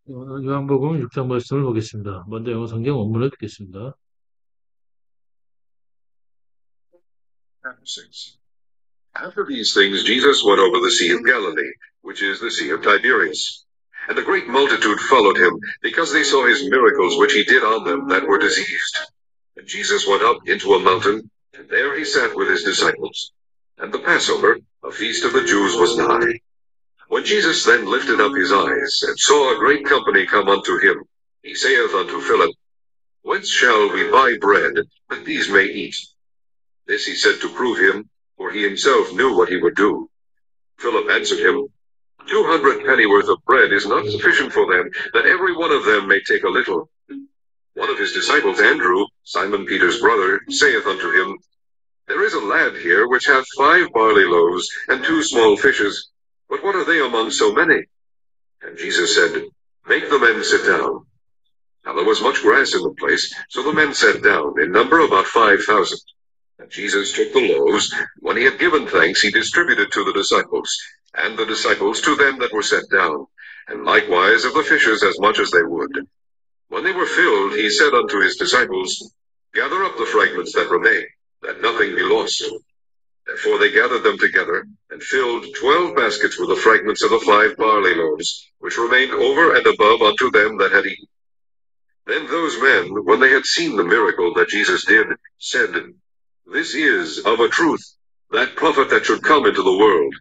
오늘 요한복음 6장 말씀을 보겠습니다. 먼저 영어 성경 원문을 듣겠습니다. Chapter 6. After these things Jesus went over the Sea of Galilee, which is the Sea of Tiberias. And a great multitude followed him, because they saw his miracles which he did on them that were diseased. And Jesus went up into a mountain, and there he sat with his disciples. And the Passover, a feast of the Jews, was nigh. When Jesus then lifted up his eyes, and saw a great company come unto him, he saith unto Philip, Whence shall we buy bread, that these may eat? This he said to prove him, for he himself knew what he would do. Philip answered him, 200 pennyworth of bread is not sufficient for them, that every one of them may take a little. One of his disciples, Andrew, Simon Peter's brother, saith unto him, There is a lad here which hath 5 barley loaves and 2 small fishes, but what are they among so many? And Jesus said, Make the men sit down. Now there was much grass in the place, so the men sat down, in number about 5,000. And Jesus took the loaves. When he had given thanks, he distributed to the disciples, and the disciples to them that were set down, and likewise of the fishes as much as they would. When they were filled, he said unto his disciples, Gather up the fragments that remain, that nothing be lost. Therefore they gathered them together, and filled 12 baskets with the fragments of the 5 barley loaves, which remained over and above unto them that had eaten. Then those men, when they had seen the miracle that Jesus did, said, This is, of a truth, that prophet that should come into the world.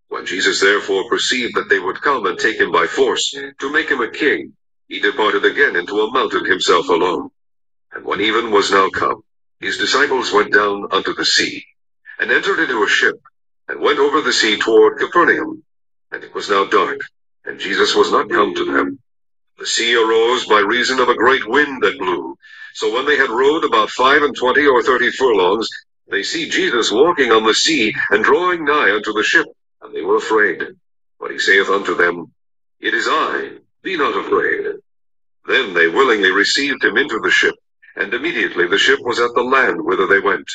When Jesus therefore perceived that they would come and take him by force, to make him a king, he departed again into a mountain himself alone. And when even was now come, his disciples went down unto the sea, and entered into a ship, and went over the sea toward Capernaum. And it was now dark, and Jesus was not come to them. The sea arose by reason of a great wind that blew. So when they had rowed about 25 or 30 furlongs, they see Jesus walking on the sea, and drawing nigh unto the ship, and they were afraid. But he saith unto them, It is I, be not afraid. Then they willingly received him into the ship, and immediately the ship was at the land whither they went.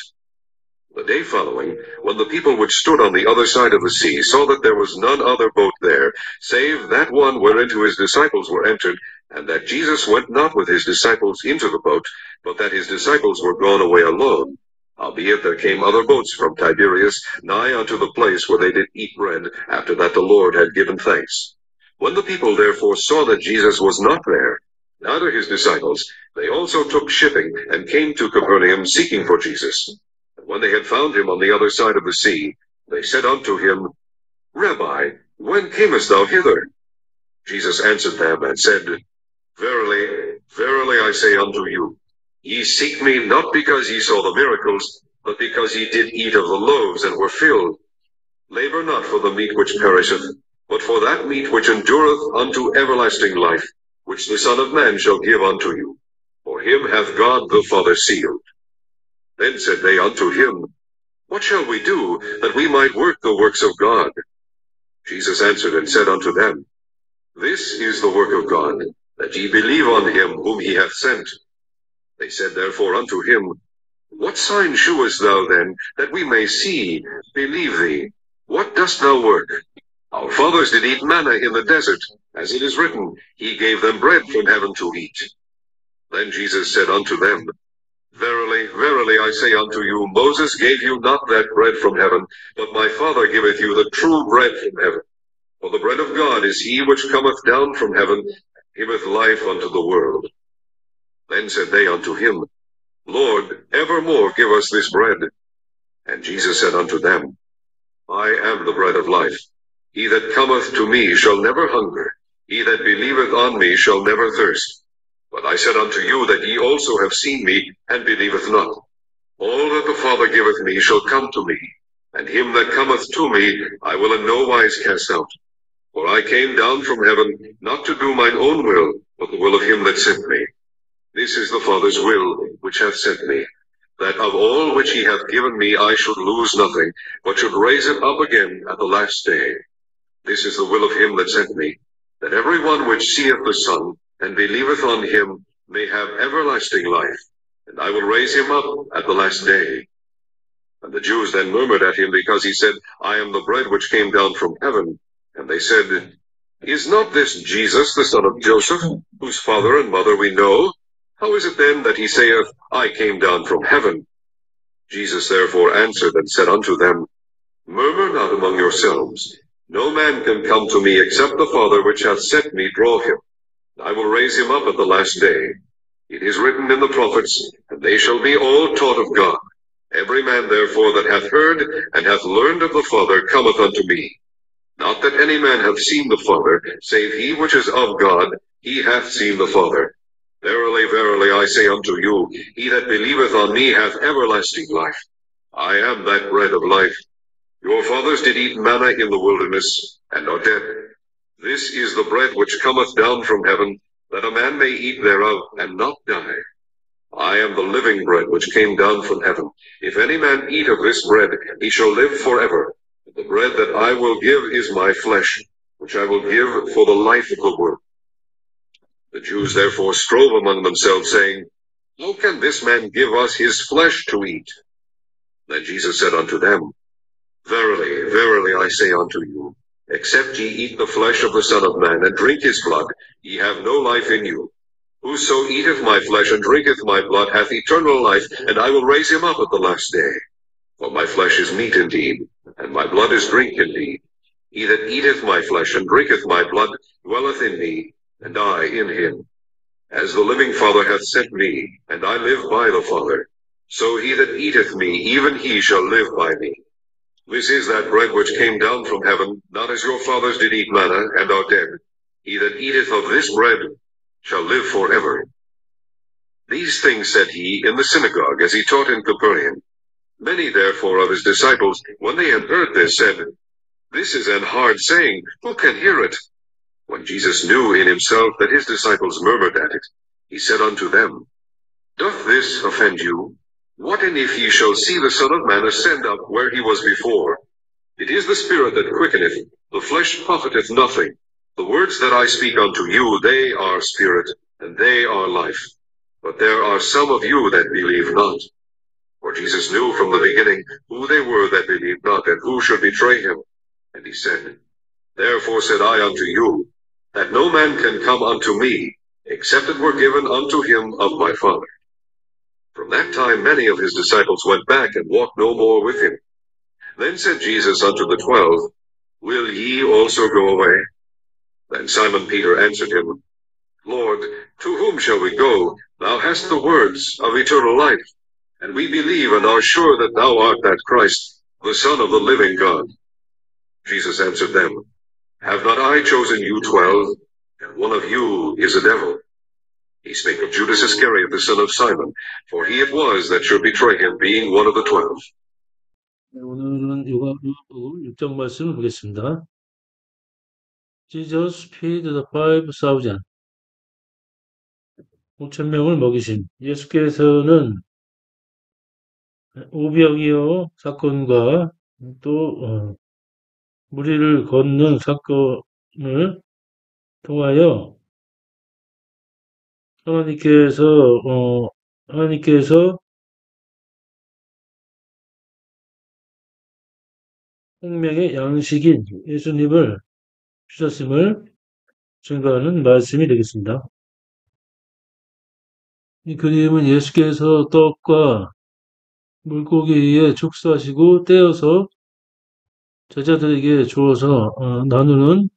The day following, when the people which stood on the other side of the sea saw that there was none other boat there, save that one whereinto his disciples were entered, and that Jesus went not with his disciples into the boat, but that his disciples were gone away alone, howbeit there came other boats from Tiberias nigh unto the place where they did eat bread, after that the Lord had given thanks. When the people therefore saw that Jesus was not there, neither his disciples, they also took shipping, and came to Capernaum, seeking for Jesus. And when they had found him on the other side of the sea, they said unto him, Rabbi, when camest thou hither? Jesus answered them, and said, Verily, verily I say unto you, ye seek me not because ye saw the miracles, but because ye did eat of the loaves, and were filled. Labor not for the meat which perisheth, but for that meat which endureth unto everlasting life, which the Son of Man shall give unto you. For him hath God the Father sealed. Then said they unto him, What shall we do, that we might work the works of God? Jesus answered and said unto them, This is the work of God, that ye believe on him whom he hath sent. They said therefore unto him, What sign shewest thou then, that we may see, believe thee? What dost thou work? Our fathers did eat manna in the desert, as it is written, He gave them bread from heaven to eat. Then Jesus said unto them, Verily, verily, I say unto you, Moses gave you not that bread from heaven, but my Father giveth you the true bread from heaven. For the bread of God is he which cometh down from heaven, and giveth life unto the world. Then said they unto him, Lord, evermore give us this bread. And Jesus said unto them, I am the bread of life. He that cometh to me shall never hunger. He that believeth on me shall never thirst. But I said unto you that ye also have seen me, and believeth not. All that the Father giveth me shall come to me, and him that cometh to me I will in no wise cast out. For I came down from heaven, not to do mine own will, but the will of him that sent me. This is the Father's will, which hath sent me, that of all which he hath given me I should lose nothing, but should raise it up again at the last day. This is the will of him that sent me, that every one which seeth the Son, and believeth on him, may have everlasting life, and I will raise him up at the last day. And the Jews then murmured at him, because he said, I am the bread which came down from heaven. And they said, Is not this Jesus the son of Joseph, whose father and mother we know? How is it then that he saith, I came down from heaven? Jesus therefore answered and said unto them, Murmur not among yourselves. No man can come to me except the Father which hath sent me draw him. I will raise him up at the last day. It is written in the prophets, and they shall be all taught of God. Every man therefore that hath heard and hath learned of the Father cometh unto me. Not that any man hath seen the Father, save he which is of God, he hath seen the Father. Verily, verily, I say unto you, he that believeth on me hath everlasting life. I am that bread of life. Your fathers did eat manna in the wilderness, and are dead. This is the bread which cometh down from heaven, that a man may eat thereof, and not die. I am the living bread which came down from heaven. If any man eat of this bread, he shall live forever. The bread that I will give is my flesh, which I will give for the life of the world. The Jews therefore strove among themselves, saying, How can this man give us his flesh to eat? Then Jesus said unto them, Verily, verily, I say unto you, except ye eat the flesh of the Son of Man, and drink his blood, ye have no life in you. Whoso eateth my flesh and drinketh my blood hath eternal life, and I will raise him up at the last day. For my flesh is meat indeed, and my blood is drink indeed. He that eateth my flesh and drinketh my blood dwelleth in me, and I in him. As the living Father hath sent me, and I live by the Father, so he that eateth me, even he shall live by me. This is that bread which came down from heaven, not as your fathers did eat manna, and are dead. He that eateth of this bread shall live forever. These things said he in the synagogue, as he taught in Capernaum. Many therefore of his disciples, when they had heard this, said, This is an hard saying, who can hear it? When Jesus knew in himself that his disciples murmured at it, he said unto them, Doth this offend you? What then if ye shall see the Son of Man ascend up where he was before? It is the Spirit that quickeneth, the flesh profiteth nothing. The words that I speak unto you, they are spirit, and they are life. But there are some of you that believe not. For Jesus knew from the beginning who they were that believed not, and who should betray him. And he said, Therefore said I unto you, that no man can come unto me, except it were given unto him of my Father. From that time many of his disciples went back, and walked no more with him. Then said Jesus unto the 12, Will ye also go away? Then Simon Peter answered him, Lord, to whom shall we go? Thou hast the words of eternal life, and we believe and are sure that thou art that Christ, the Son of the living God. Jesus answered them, Have not I chosen you 12, and one of you is a devil? He spake of Judas Iscariot, the son of Simon, for he it was that should betray him, being one of the 12. 네, 오늘은 요한복음 6장 말씀을 보겠습니다. Jesus feed the 5,000. 5,000명을 먹이신 예수께서는 오병이어 사건과 또 무리를 걷는 사건을 통하여 하나님께서 생명의 양식인 예수님을 주셨음을 증거하는 말씀이 되겠습니다. 이 그림은 예수께서 떡과 물고기에 축사하시고 떼어서 제자들에게 주어서 나누는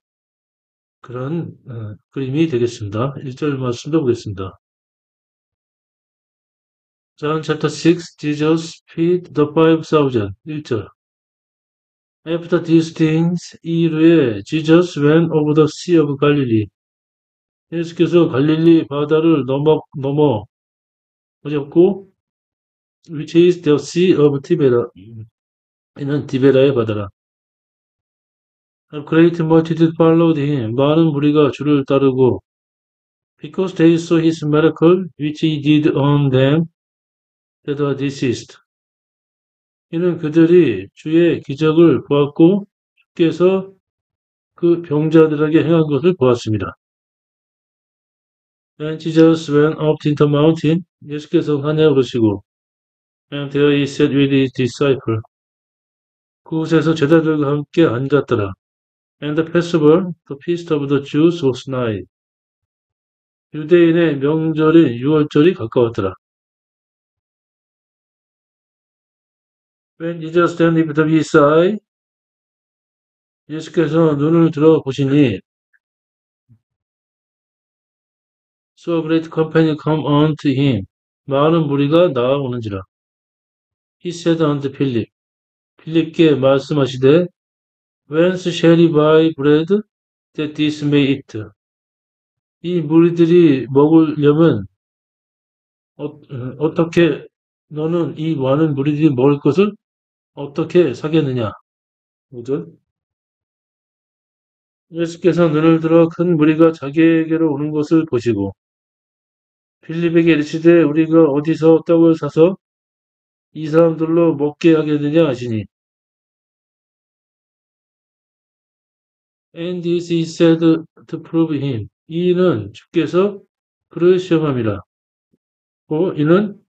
그런 그림이 되겠습니다. 1절 말씀도 보겠습니다. John chapter 6, Jesus feed the 5,000. 1절. After these things, 이후에 Jesus went over the sea of Galilee. 예수께서 갈릴리 바다를 넘어 오셨고, which is the sea of Tiberias. 이는 디베라의 바다라. A great multitude followed him. 많은 무리가 주를 따르고, because they saw his miracle, which he did on them that were diseased. 이는 그들이 주의 기적을 보았고, 주께서 그 병자들에게 행한 것을 보았습니다. And Jesus went up into the mountain. 예수께서 산에 오르시고, and there he sat with his disciples. 그곳에서 제자들과 함께 앉았더라. And the Passover, the feast of the Jews, was nigh. 유대인의 명절인 유월절이 가까웠더라. When Jesus then lifted up his eye, 예수께서 눈을 들어 보시니, so great company come unto him. 많은 무리가 나아오는지라. He said unto Philip, 필립께 말씀하시되, Whence shall we buy bread that this may eat? 이 무리들이 먹으려면 어떻게 너는 이 많은 무리들이 먹을 것을 어떻게 사겠느냐? 5절. 예수께서 눈을 들어 큰 무리가 자기에게로 오는 것을 보시고 필립에게 이르시되 우리가 어디서 떡을 사서 이 사람들로 먹게 하겠느냐 하시니 And this he said to prove him. 이는 주께서 그를 시험함이라. 이는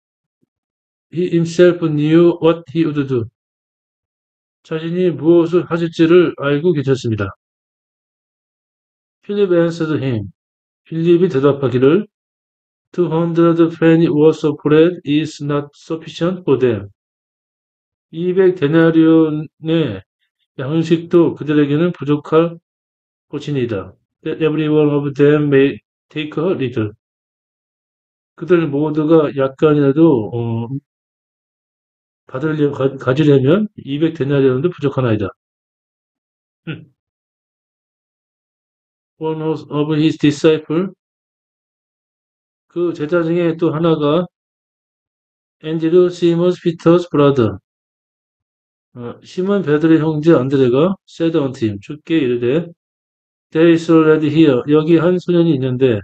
he himself knew what he would do. 자신이 무엇을 하실지를 알고 계셨습니다. Philip answered him. 필립이 대답하기를 200 penny worth of bread is not sufficient for them. 200 데나리온의 양식도 그들에게는 부족할 것이니이다. That every one of them may take a little. 그들 모두가 약간이라도 가지려면 200 데나리온도 부족하나이다. One of his disciple, 그 제자 중에 또 하나가 Andrew, Simon Peter's brother, 시몬 베드로의 형제 안드레가 said unto him, 주께 이르되 There is a lad here, 여기 한 소년이 있는데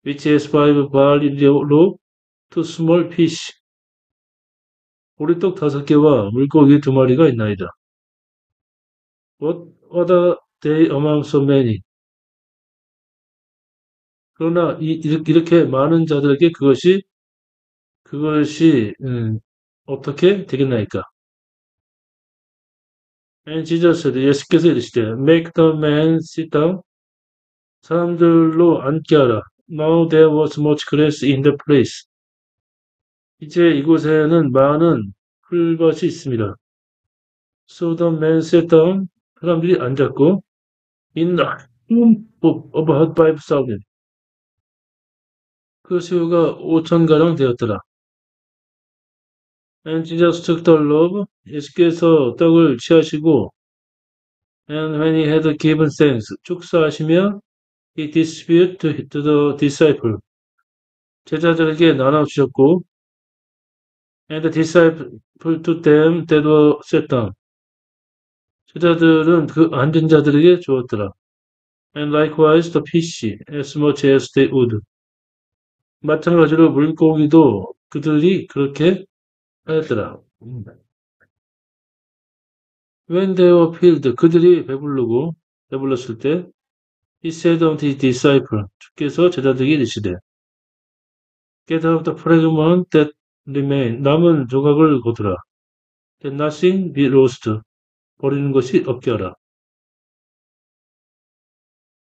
which has 5 barley loaves, 2 small fish. 보리떡 5개와 물고기 2마리가 있나이다. What are they among so many? 그러나 이렇게 많은 자들에게 그것이 어떻게 되겠나이까? And Jesus said, 예수께서 이르시되 Make the man sit down. 사람들로 앉게 하라. Now there was much grass in the place. 이제 이곳에는 많은 풀밭이 있습니다. So the man sat down. 사람들이 앉았고 in the room of about 5,000. 그 수요가 5,000가량 되었더라. And Jesus took the loaf. 예수께서 떡을 취하시고 And when he had given thanks, 축사하시며 he distributed to the disciple. 제자들에게 나눠주셨고 And the disciple to them that were sat down. 제자들은 그 앉은 자들에게 주었더라. And likewise the fish, as much as they would. 마찬가지로 물고기도 그들이 그렇게 하였더라. When they were filled, 그들이 배불렀을 때, he said unto his disciple, 주께서 제자들에게 이르시되, Get out the fragment that remain, 남은 조각을 거두라. That nothing be lost, 버리는 것이 없게 하라.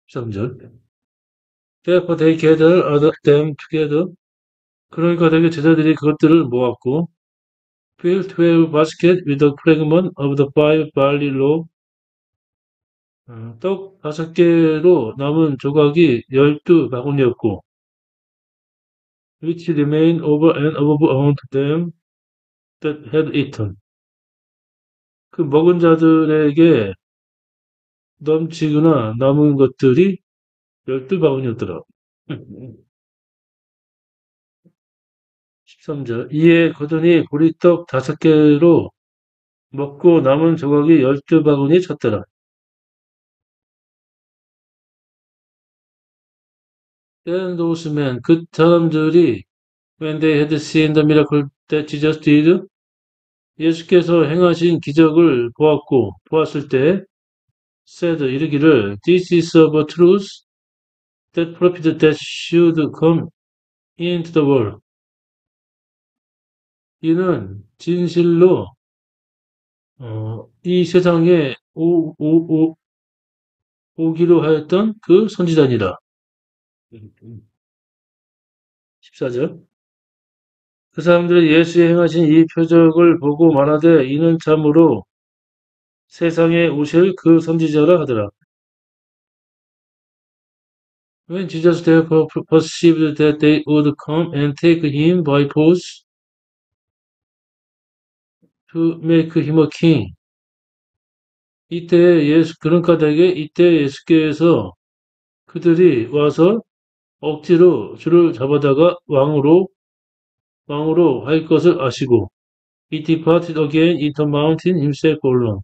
13절. Therefore they gathered them together. 그러니까 되게 제자들이 그것들을 모았고, filled 12 baskets with the fragment of the 5 barley loaves. 떡 5개로 남은 조각이 12바구니였고, which remained over and above among them that had eaten. 그 먹은 자들에게 넘치거나 남은 것들이 12바구니였더라. 13절. 이에 거두니 보리떡 5개로 먹고 남은 조각이 12바구니 찼더라. Then those men, 그 사람들이 when they had seen the miracle that Jesus did, 예수께서 행하신 기적을 보았을 때 said, 이르기를 This is of a truth that prophet that should come into the world. 이는 진실로 이 세상에 오기로 하였던 그 선지자니라. 14절. 그 사람들이 예수의 행하신 이 표적을 보고 말하되 이는 참으로 세상에 오실 그 선지자라 하더라. When Jesus therefore perceived that they would come and take him by force to make him a king. 그러니까 대개 이때 예수께서 그들이 와서 억지로 줄을 잡아다가 왕으로 할 것을 아시고 he departed again into mountain himself alone.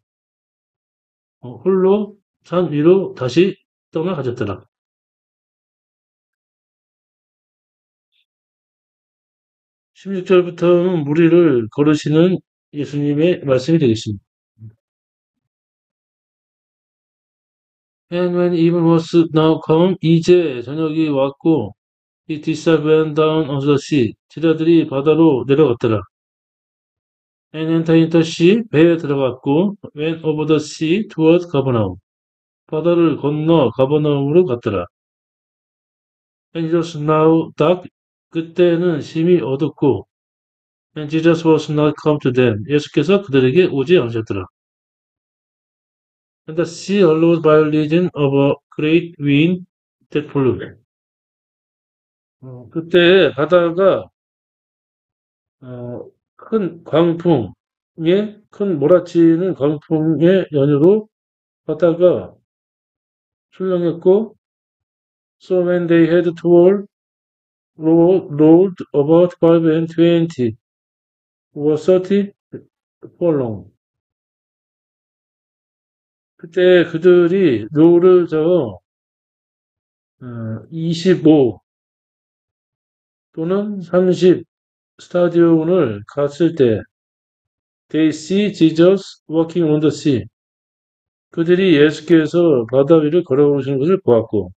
홀로 산 위로 다시 떠나가셨더라. 16절부터는 무리를 걸으시는 예수님의 말씀이 되겠습니다. And when even was now come, 이제 저녁이 왔고, his disciples went down on the sea. 제자들이 바다로 내려갔더라. And entered into the ship, 배에 들어갔고, went over the sea towards Capernaum. 바다를 건너 가버나움으로 갔더라. And it was now dark. 그때는 심히 어둡고, and Jesus was not come to them. 예수께서 그들에게 오지 않으셨더라. And the sea arose by reason of a great wind that blew. 그때 바다가 큰 광풍에 큰 몰아치는 광풍의 연유로 바다가 출렁였고 so when they had rowed about 520 or 30 furlong 그때 그들이 노를 저어 25 또는 30 스타디온을 갔을 때 they see Jesus walking on the sea 그들이 예수께서 바다 위를 걸어오시는 것을 보았고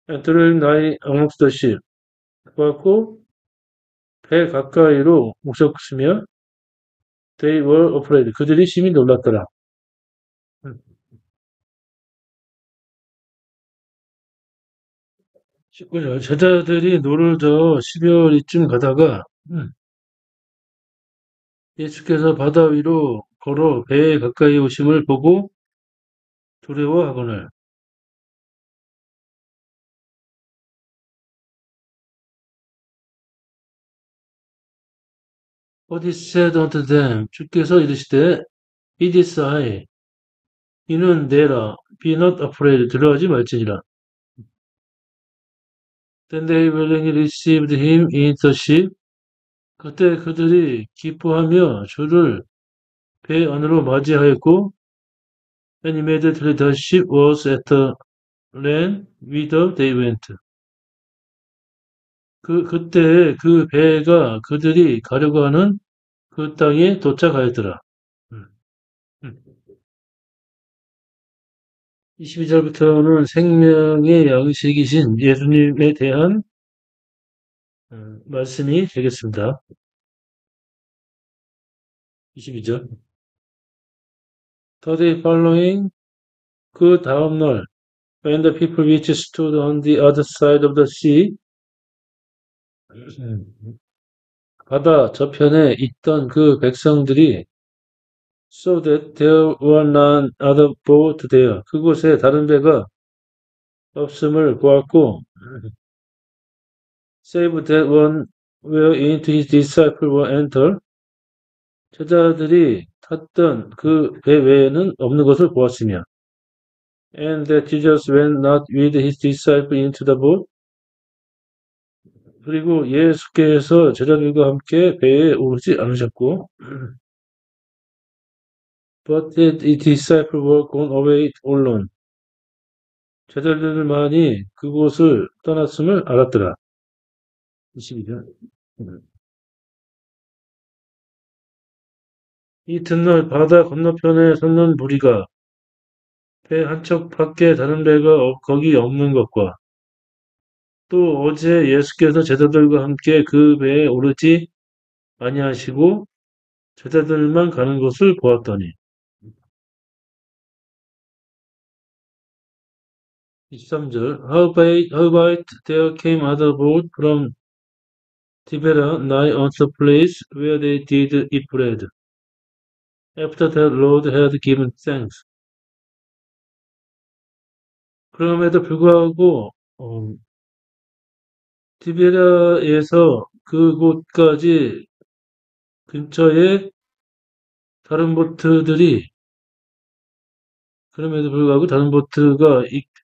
and dwelling nigh amongst the ship 보았고 배 가까이로 오셨으며 they were afraid 그들이 심히 놀랐더라. 19절 제자들이 노를 저어 12월이쯤 가다가 예수께서 바다 위로 걸어 배에 가까이 오심을 보고 두려워하거늘 But he said unto them 주께서 이르시되 It is I 이는 내라 be not afraid 두려워하지 말지니라 Then they willingly received him into the ship 그때 그들이 기뻐하며 주를 배 안으로 맞이하였고 and immediately the ship was at the land whither they went. 그때 그 배가 그들이 가려고 하는 그 땅에 도착하였더라. 22절부터는 생명의 양식이신 예수님에 대한 말씀이 되겠습니다. 22절. The day following 그 다음 날 when the people which stood on the other side of the sea 바다 저편에 있던 그 백성들이 so that there were none other boat there. 그곳에 다른 배가 없음을 보았고 save that one wherein his disciples were entered. 제자들이 탔던 그 배 외에는 없는 것을 보았으며 and that Jesus went not with his disciples into the boat. 그리고 예수께서 제자들과 함께 배에 오르지 않으셨고 but that his disciples were gone away alone. 제자들만이 그곳을 떠났음을 알았더라. 22절. 이튿날 바다 건너편에 섰는 무리가 배 한 척밖에 다른 배가 거기 없는 것과 또 어제 예수께서 제자들과 함께 그 배에 오르지 아니하시고 제자들만 가는 것을 보았더니 23절. Howbeit there came other boat from Tibera nigh unto the place where they did eat bread, after the Lord had given thanks. 그럼에도 불구하고 티베리아에서 그곳까지 근처에 다른 보트들이 그럼에도 불구하고 다른 보트가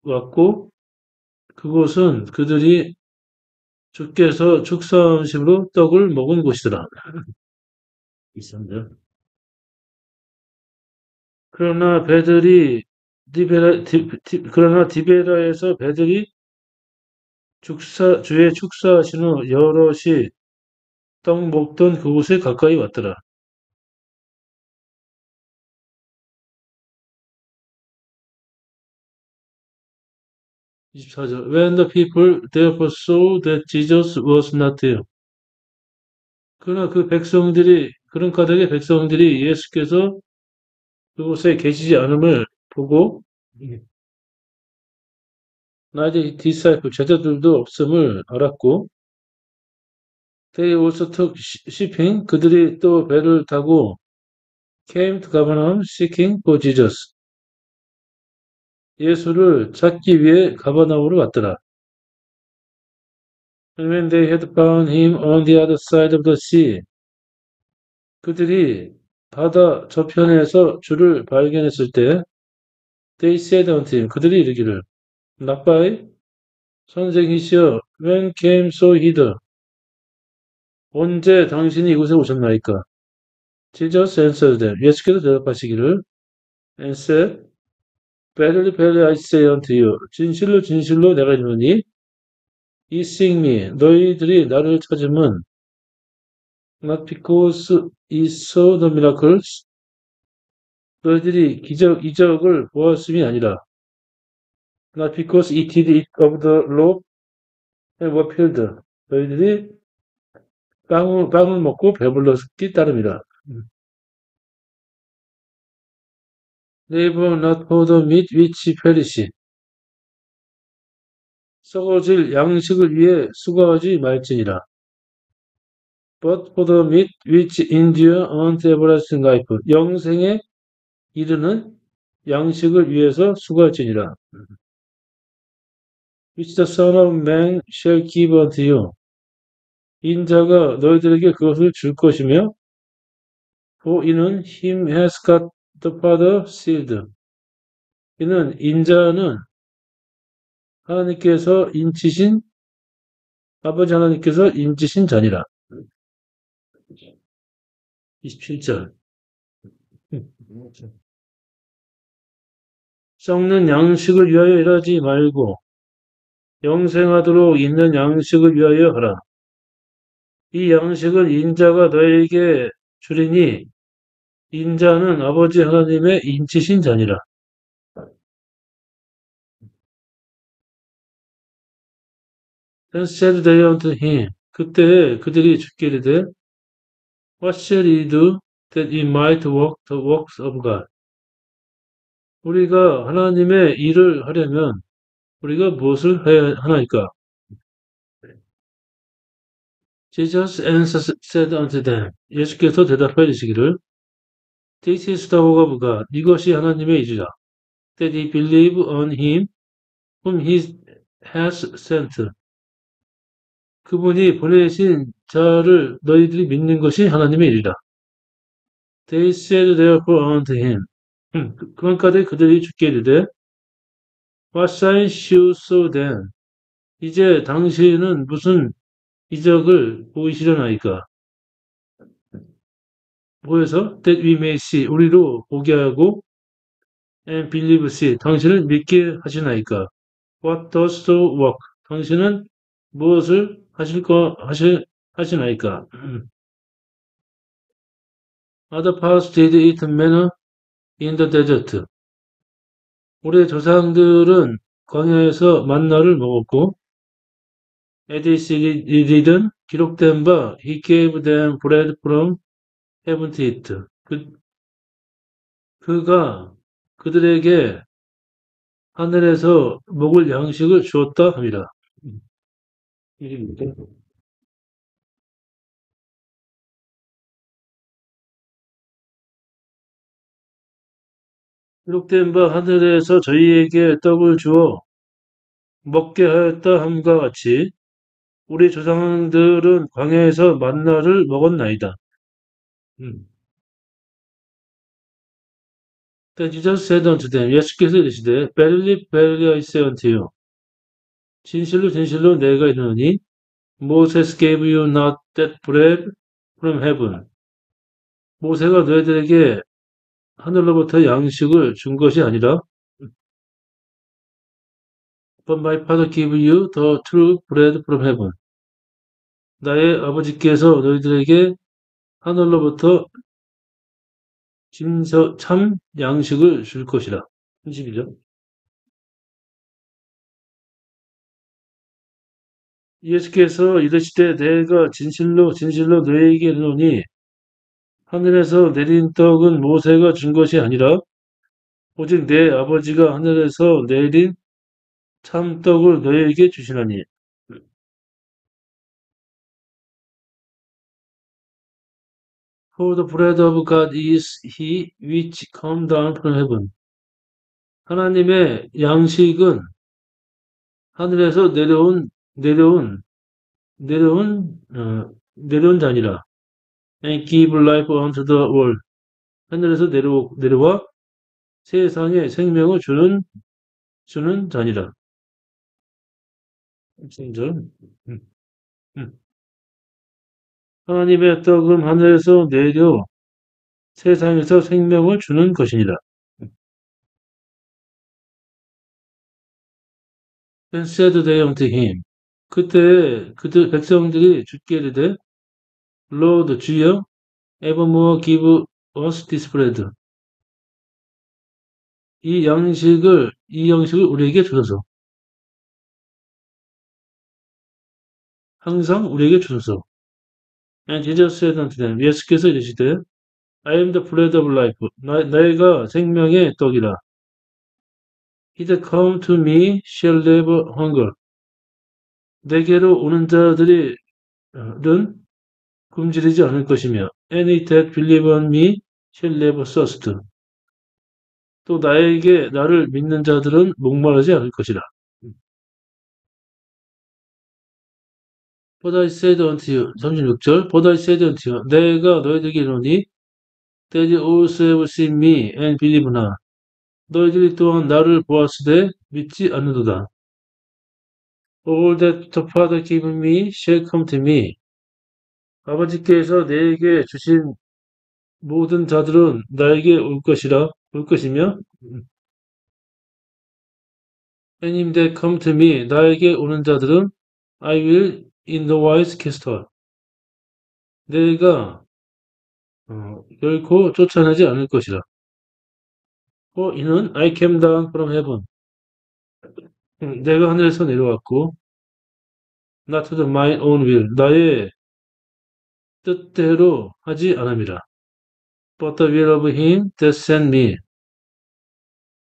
왔고 그곳은 그들이 주께서 축사하심으로 떡을 먹은 곳이더라. 있었네요. 그러나 배들이 그러나 디베라에서 배들이 주의 축사하신 후 여럿이 떡 먹던 그곳에 가까이 왔더라. 24절. When the people therefore saw that Jesus was not there. 그러나 그런 까닭에 백성들이 예수께서 그곳에 계시지 않음을 보고 나의 디사이플 제자들도 없음을 알았고 they also took shipping 그들이 또 배를 타고 came to Capernaum seeking for Jesus 예수를 찾기 위해 가버나움으로 왔더라. And when they had found him on the other side of the sea 그들이 바다 저편에서 주를 발견했을 때 they said unto him 그들이 이르기를 Rabbi 선생이시여 when came so hither 언제 당신이 이곳에 오셨나이까? Jesus answered them. 예수께서 대답하시기를 and said, Verily, verily, I say unto you, 진실로 진실로 내가 이르노니, you seek me, 너희들이 나를 찾음은 not because you saw the miracles, 너희들이 이적을 보았음이 아니라 not because you did eat of the loaf and were filled, 너희들이 빵을 먹고 배불렀기 따름이라. They were not for the meat which perish. 썩어질 양식을 위해 수고하지 말지니라. But for the meat which endure unto everlasting life. 영생에 이르는 양식을 위해서 수고할지니라. Which the Son of Man shall give unto you. 인자가 너희들에게 그것을 줄 것이며 For 이는 him has got the Father sealed. 이는 인자는 아버지 하나님께서 인치신 자니라. 27절. 썩는 양식을 위하여 일하지 말고 영생하도록 있는 양식을 위하여 하라. 이 양식은 인자가 너에게 주리니 인자는 아버지 하나님의 인치신 자니라. Then said they unto him. 그때 그들이 주께 이르되 What shall we do that we might work the works of God? 우리가 하나님의 일을 하려면 우리가 무엇을 해야 하나이까? Jesus said unto them. 예수께서 대답하여 주시기를 This is the work of God. 이것이 하나님의 일이라. That he believe on him whom he has sent. 그분이 보내신 자를 너희들이 믿는 것이 하나님의 일이라. They said therefore unto him. 그러니까 그들이 주께 이르되 What sign shall show then? 이제 당신은 무슨 이적을 보이시려나이까? 뭐해서? That we may see. 우리로 보게 하고 and believe see. 당신을 믿게 하시나이까? What does the work? 당신은 무엇을 하시나이까? Other parts did eat manna in the desert. 우리 조상들은 광야에서 만나를 먹었고 에디시리든 기록된 바 He gave them bread from heaven to eat. 그가 그들에게 하늘에서 먹을 양식을 주었다 합니다. 1입니다. 기록된 바 하늘에서 저희에게 떡을 주어 먹게 하였다 함과 같이 우리 조상들은 광야에서 만나를 먹었나이다. 음. Then Jesus said unto them, 예수께서 이르시되, Verily, verily I say unto you, 진실로 진실로 내가 이르노니, Moses gave you not that bread from heaven. 모세가 너희들에게 하늘로부터 양식을 준 것이 아니라, But my Father gave you the true bread from heaven. 나의 아버지께서 너희들에게 하늘로부터 참 양식을 줄 것이라. 31절. 예수께서 이르시되 내가 진실로 진실로 너희에게 이르노니 하늘에서 내린 떡은 모세가 준 것이 아니라 오직 내 아버지가 하늘에서 내린 참 떡을 너희에게 주시나니. For the bread of God is he which come down from heaven. 하나님의 양식은 하늘에서 내려온 자니라. And give life unto the world. 하늘에서 내려와 세상에 생명을 주는 자니라. 3절. 하나님의 떡은 하늘에서 내려 세상에서 생명을 주는 것이니라. Then said they unto him. 그때 그들 백성들이 주께 이르되 Lord 주여 evermore give us this bread. 이 양식을 우리에게 주소서. 항상 우리에게 주소서. And Jesus said unto them. 예수께서 이르시되 I am the bread of life. 내가 생명의 떡이라. He that come to me shall never hunger. 내게로 오는 자들은 굶주리지 않을 것이며 Any that believe on me shall never thirst. 또 나를 믿는 자들은 목마르지 않을 것이라. But I said unto you, 36절, But I said unto you, 내가 너희에게 이르노니, that you also have seen me and believe not. 너희들이 또한 나를 보았으되 믿지 않는도다. All that the Father gave me shall come to me. 아버지께서 내게 주신 모든 자들은 나에게 올 것이며, And him that come to me, 나에게 오는 자들은 I will in the wise cast out. 내가 결코 쫓아내지 않을 것이라. 이는 I came down from heaven. 내가 하늘에서 내려왔고, not to my own will. 나의 뜻대로 하지 않음이라. But the will of him that sent me.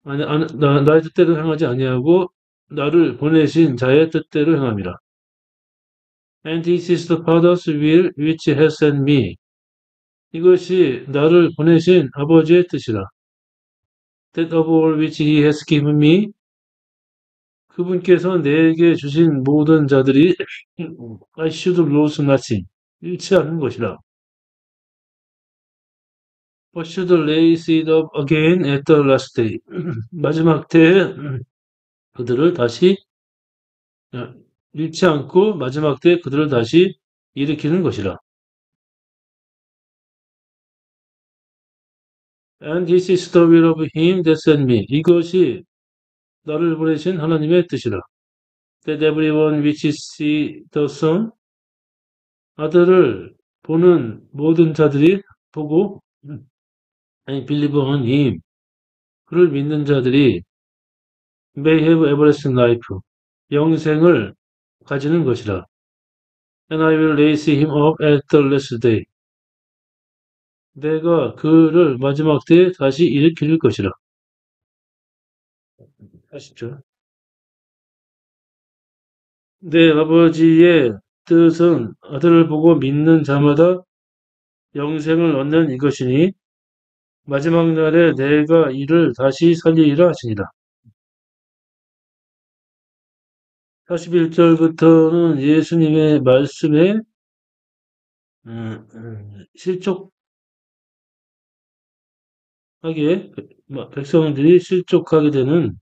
나의 뜻대로 행하지 아니하고 나를 보내신 자의 뜻대로 행함이라. And this is the Father's will which has sent me. 이것이 나를 보내신 아버지의 뜻이라. That of all which he has given me. 그분께서 내게 주신 모든 자들이 I should lose nothing. 잃지 않는 것이라. But should raise it up again at the last day. 마지막 때에 그들을 다시 잃지 않고 마지막 때에 그들을 다시 일으키는 것이라. And this is the will of him that sent me. 이것이 나를 보내신 하나님의 뜻이라. That everyone which see the Son, 아들을 보는 모든 자들이 보고 and believe on him, 그를 믿는 자들이 may have everlasting life, 영생을 가지는 것이라. And I will raise him up at the last day. 내가 그를 마지막 때에 다시 일으킬 것이라. 아시죠? 내 아버지의 뜻은 아들을 보고 믿는 자마다 영생을 얻는 이것이니 마지막 날에 내가 이를 다시 살리리라 하시니라. 41절부터는 예수님의 말씀에 실족하게 백성들이 실족하게 되는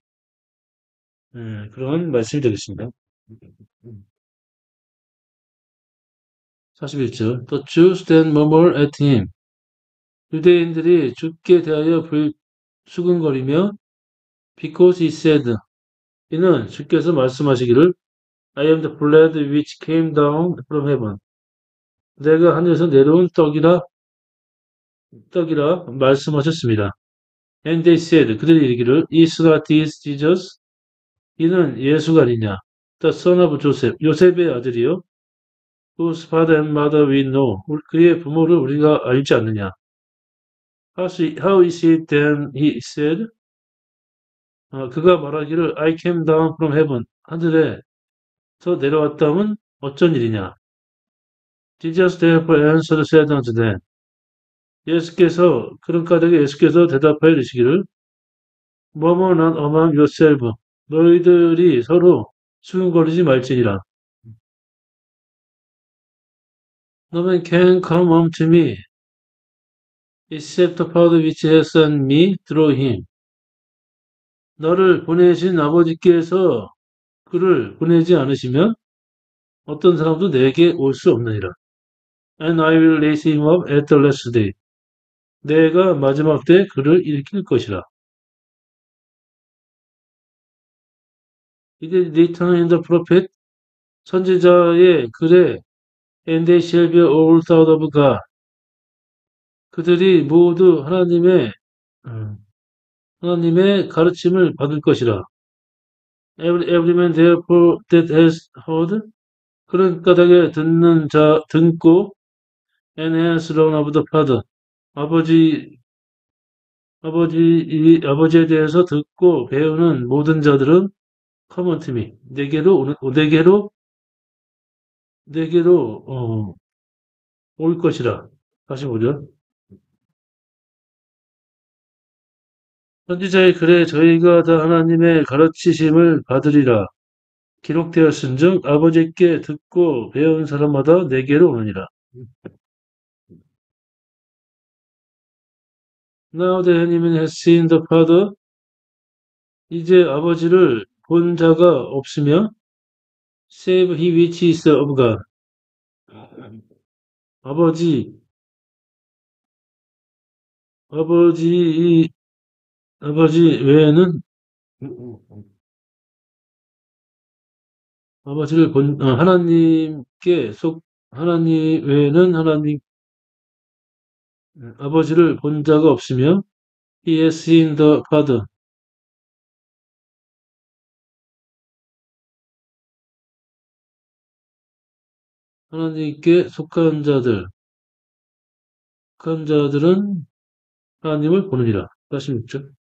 그런 말씀이 되겠습니다. 41절 The Jews then murmured at him. 유대인들이 주께 대하여 수근거리며 because he said 이는 주께서 말씀하시기를 I am the bread which came down from heaven. 내가 하늘에서 내려온 떡이라 말씀하셨습니다. And they said 그들이 이르기를 Is not this Jesus? 이는 예수가 아니냐? The son of Joseph 요셉의 아들이요? Whose father and mother we know. 그의 부모를 우리가 알지 않느냐? How is it then he said? 그가 말하기를 I came down from heaven. 하늘에서 내려왔다면 어쩐 일이냐? Jesus therefore answered said unto them. 그런 까닭에 예수께서 대답하여 이르시기를 Murmur not among yourself. 너희들이 서로 수군거리지 말지니라. No man can come unto me except the Father which has sent me through him. 너를 보내신 아버지께서 그를 보내지 않으시면 어떤 사람도 내게 올 수 없느니라. And I will raise him up at the last day. 내가 마지막 때 그를 일으킬 것이라. It is written in the prophet 선지자의 글에 And they shall be all taught of God. 그들이 모두 하나님의 가르침을 받을 것이라. Every man therefore that has heard 그런 까닭에 듣고 and has learned of the Father 아버지에 대해서 듣고 배우는 모든 자들은 come unto me 내게로 올 것이라. 다시 보죠. 선지자의 글에 저희가 다 하나님의 가르치심을 받으리라. 기록되었은즉 아버지께 듣고 배운 사람마다 내게로 오느니라. Now the enemy has seen the Father. 이제 아버지를 본 자가 없으며 save he which is of God. 아버지 외에는 아버지를 본 하나님 외에는 아버지를 본 자가 없으며 he has seen the Father. 하나님께 속한 자들은 하나님을 보느니라. 46절.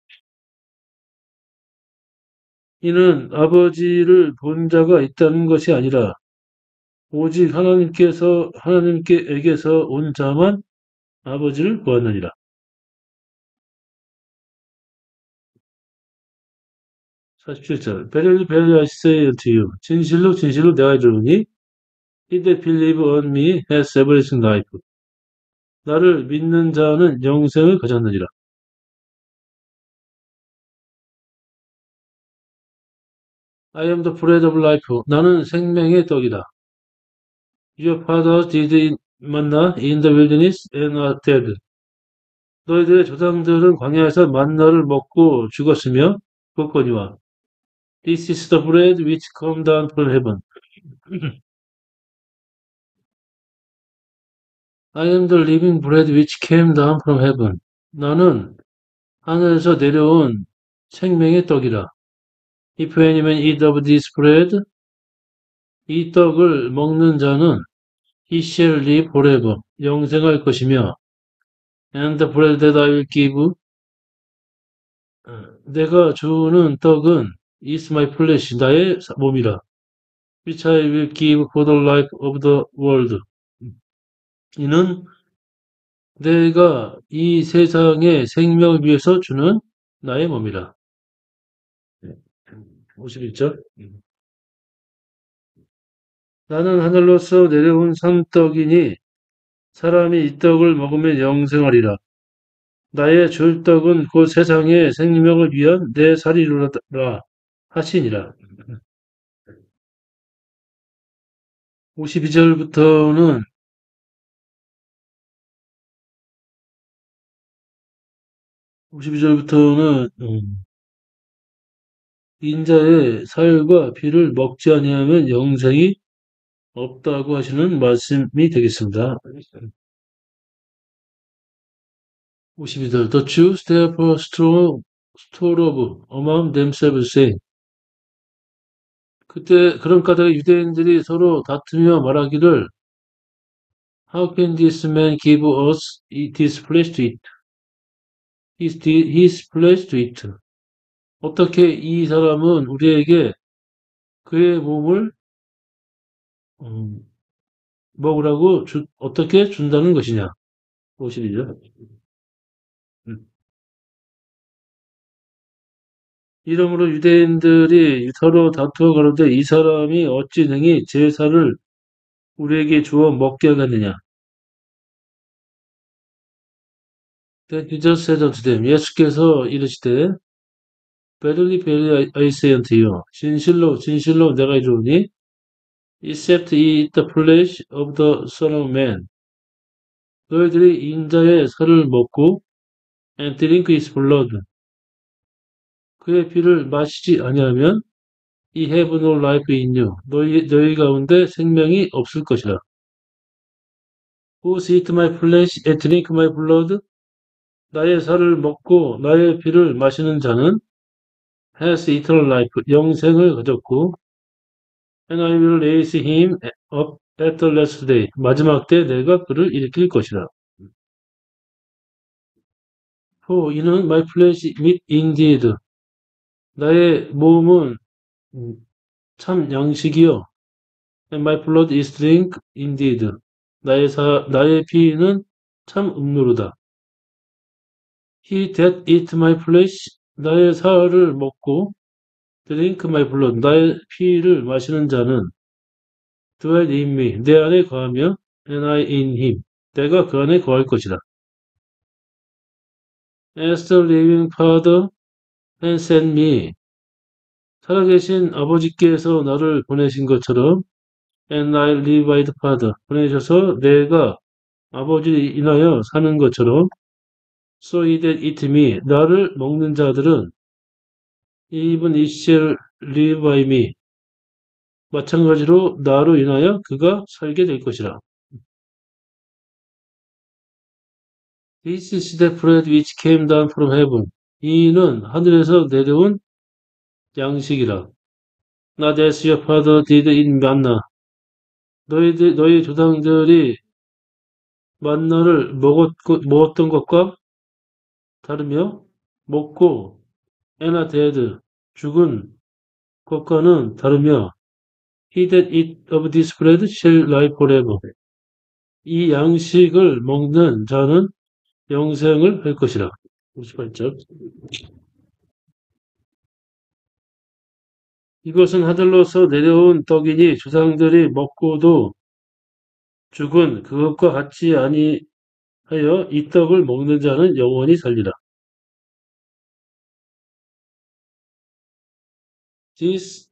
이는 아버지를 본 자가 있다는 것이 아니라 오직 하나님께에게서 온 자만 아버지를 보았느니라. 47절. Verily, verily, I say unto you. 진실로 진실로 내가 이르노니 He that believe on me has everlasting life. 나를 믿는 자는 영생을 가졌느니라. I am the bread of life. 나는 생명의 떡이다. Your fathers did eat manna in the wilderness and are dead. 너희들의 조상들은 광야에서 만나를 먹고 죽었거니와 This is the bread which come down from heaven. I am the living bread which came down from heaven. 나는 하늘에서 내려온 생명의 떡이라. If any man eat of this bread, 이 떡을 먹는 자는 he shall live forever, 영생할 것이며 and the bread that I will give, 내가 주는 떡은 is my flesh, 나의 몸이라. which I will give for the life of the world. 이는 내가 이 세상의 생명을 위해서 주는 나의 몸이라. 51절. 나는 하늘로서 내려온 산떡이니 사람이 이 떡을 먹으면 영생하리라. 나의 줄 떡은 곧 세상의 생명을 위한 내 살이로라 하시니라. 52절부터는 인자의 살과 피를 먹지 아니하면 영생이 없다고 하시는 말씀이 되겠습니다. 52절. The Jews therefore store up among themselves saying. 그때 그런 까닭에 유대인들이 서로 다투며 말하기를 How can this man give us his flesh to eat? His flesh to eat. 어떻게 이 사람은 우리에게 그의 몸을 먹으라고 어떻게 준다는 것이냐. 52절. 이러므로 유대인들이 서로 다투어 가로되 이 사람이 어찌 능히 제사를 우리에게 주어 먹게 하겠느냐. Then Jesus said unto them, 예수께서 이르시되 Verily, verily, I say unto you, 진실로, 진실로 내가 이르노니, except ye eat the flesh of the Son of Man, 너희들이 인자의 살을 먹고, and drink his blood, 그의 피를 마시지 아니하면, ye have no life in you, 너희 가운데 생명이 없을 것이라. Who eat my flesh and drink my blood, 나의 살을 먹고 나의 피를 마시는 자는 has eternal life, 영생을 가졌고, and I will raise him up at the last day. 마지막 때 내가 그를 일으킬 것이다. For 이는 my flesh meat indeed. 나의 몸은 참 양식이요. And my blood is drink indeed. 나의 피는 참 음료로다. He that eat my flesh, 나의 살을 먹고 drink my blood, 나의 피를 마시는 자는 dwell in me, 내 안에 거하며 and I in him, 내가 그 안에 거할 것이다. As the living Father has sent me, 살아계신 아버지께서 나를 보내신 것처럼 and I live by the Father, 보내셔서 내가 아버지를 인하여 사는 것처럼 so he that eat me, 나를 먹는 자들은 even he shall live by me, 마찬가지로 나로 인하여 그가 살게 될 것이라. This is the bread which came down from heaven. 이는 하늘에서 내려온 양식이라. Not as your father did in manna. 너희 조상들이 만나를 먹었던 것과 다르며 먹고 and dead, 죽은 것과는 다르며 he that eat of this bread shall live forever. 이 양식을 먹는 자는 영생을 할 것이라. 58절. 이것은 하늘로서 내려온 떡이니 조상들이 먹고도 죽은 그것과 같이 아니하여 이 떡을 먹는 자는 영원히 살리라. These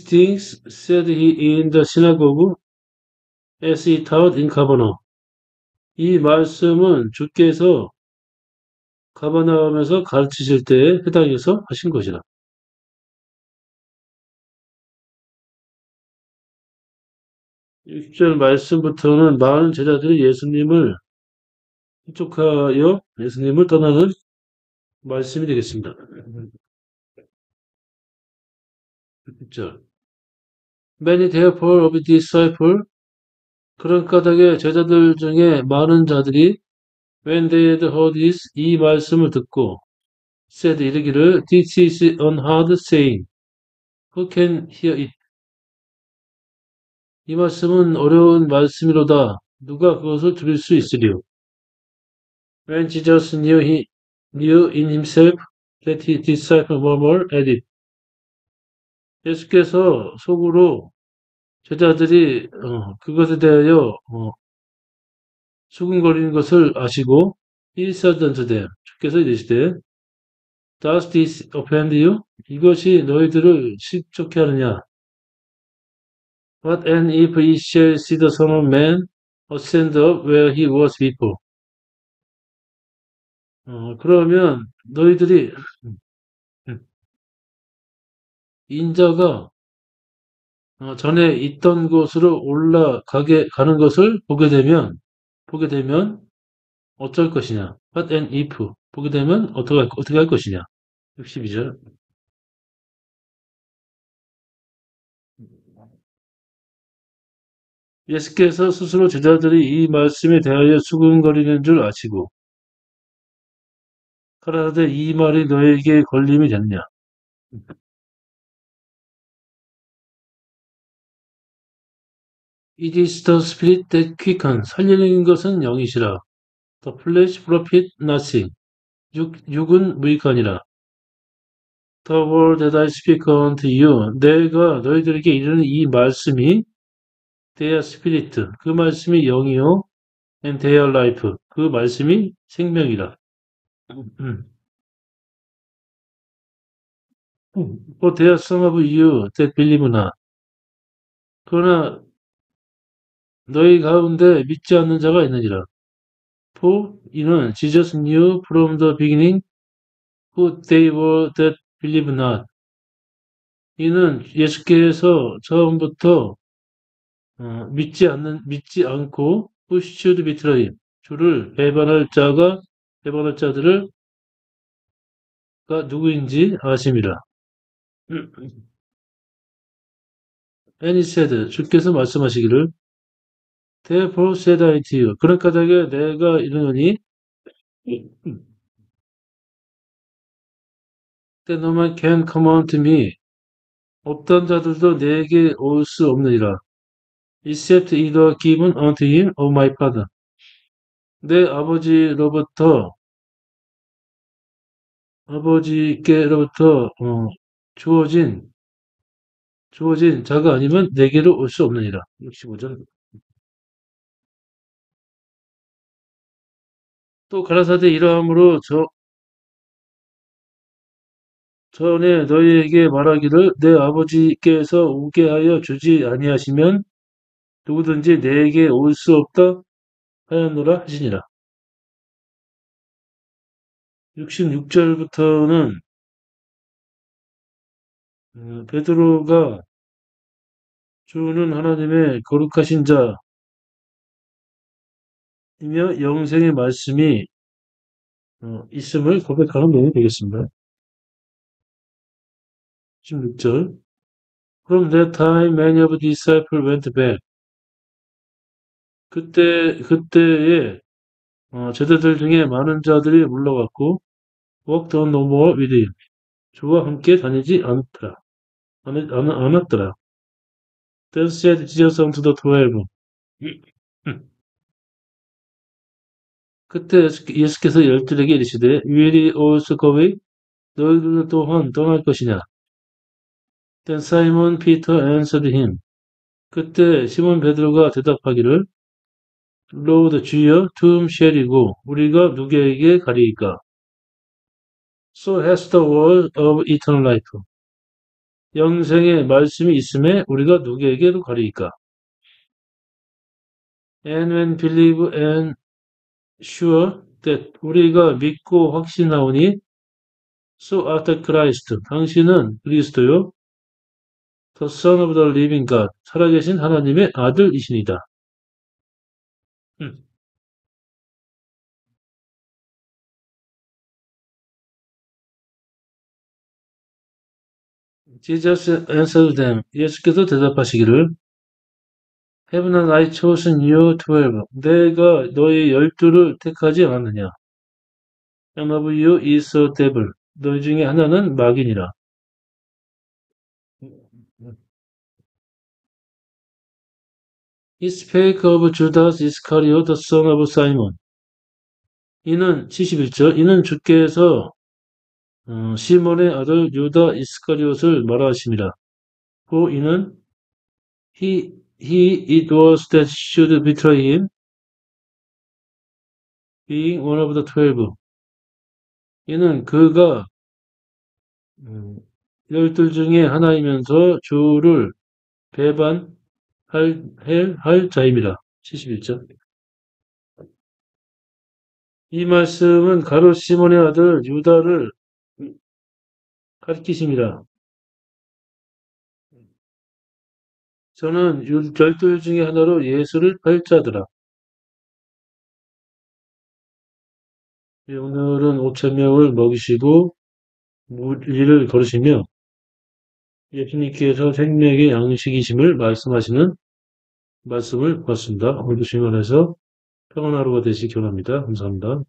things said he in the synagogue as he taught in Capernaum. 이 말씀은 주께서 가버나움에서 가르치실 때에 해당해서 하신 것이라. 60절 말씀부터는 많은 제자들이 예수님을 흡족하여 예수님을 떠나는 말씀이 되겠습니다. 60절. Many therefore of disciples, 그런 까닭에 제자들 중에 많은 자들이 when they had heard this, 이 말씀을 듣고 said 이르기를 this is an hard saying, Who can hear it? 이 말씀은 어려운 말씀이로다. 누가 그것을 들을 수 있으리요? When Jesus knew in himself that his disciples murmured at it. 예수께서 속으로 제자들이 그것에 대하여 수군거리는 것을 아시고 he said unto them, 주께서 이르시되 Does this offend you? 이것이 너희들을 실족케 하느냐? What and if ye shall see the Son of Man ascend up where he was before? 그러면 너희들이 인자가 전에 있던 곳으로 올라가게 가는 것을 보게 되면 어쩔 것이냐? What and if 보게 되면 어떻게 할 것이냐? 62절. 예수께서 스스로 제자들이 이 말씀에 대하여 수근거리는 줄 아시고 가라사대 이 말이 너에게 걸림이 됐냐? It is the spirit that quickens. 살리는 것은 영이시라. The flesh profit nothing. 육은 무익하니라. The word that I speak unto you. 내가 너희들에게 이르는 이 말씀이 their spirit. 그 말씀이 영이요. And their life. 그 말씀이 생명이라. For there are some of you that believe not. 그러나 너희 가운데 믿지 않는 자가 있느니라. For 이는 Jesus knew from the beginning who they were that believe not. 이는 예수께서 처음부터 믿지 않고 who should betray him. 주를 배반할 자들을 누구인지 아심이라. And he said, 주께서 말씀하시기를 Therefore said I to you. 그러니까 내가 이르노니 that no man can come unto me. 어떤 자들도 내게 올 수 없느니라. Except it were given unto him of my father. 내 아버지께로부터 주어진 자가 아니면 내게로 올 수 없느니라. 65절. 또 가라사대 이러함으로 전에 너희에게 말하기를 내 아버지께서 오게 하여 주지 아니하시면 누구든지 내게 올 수 없다 하였노라 하시니라. 66절부터는 베드로가 주는 하나님의 거룩하신 자이며 영생의 말씀이 있음을 고백하는 내용이 되겠습니다. 16절. From that time many of the disciples went back. 그때에 제자들 중에 많은 자들이 물러갔고 walked on no more with him. 주와 함께 다니지 않았더라. Then said Jesus unto the 12. 그때 예수께서 열둘에게 이르시되 Will ye also go away? 너희들도 또한 떠날 것이냐? Then Simon Peter answered him. 그때 시몬 베드로가 대답하기를 Lord 주여 to whom shall we go? 우리가 누구에게 가리이까? So has the word of eternal life. 영생의 말씀이 있음에 우리가 누구에게로 가리이까? And when believe and sure that 우리가 믿고 확신하오니 so after Christ 당신은 그리스도요 the Son of the living God 살아계신 하나님의 아들이시니다. Jesus answered them. 예수께서 대답하시기를 Have not I chosen you 12? 내가 너희 12를 택하지 않았느냐? One of you is a devil. 너희 중에 하나는 마귀니라. He spake of Judas Iscariot, the son of Simon. 이는 71절. 이는 주께서 시몬의 아들 유다 이스카리옷을 말하십니다. 고 이는 it was that should betray him, being one of the 12. 이는 그가 12 중에 하나이면서 주를 배반할 자입니다. 71절. 이 말씀은 가롯 시몬의 아들 유다를 가리키십니다. 저는 12 중에 하나로 예수를 팔 자더라. 오늘은 5,000명을 먹이시고 무리를 걸으시며 예수님께서 생명의 양식이심을 말씀하시는 말씀을 보았습니다. 오늘도 주님 안에서 평안한 하루가 되시기 원합니다. 감사합니다.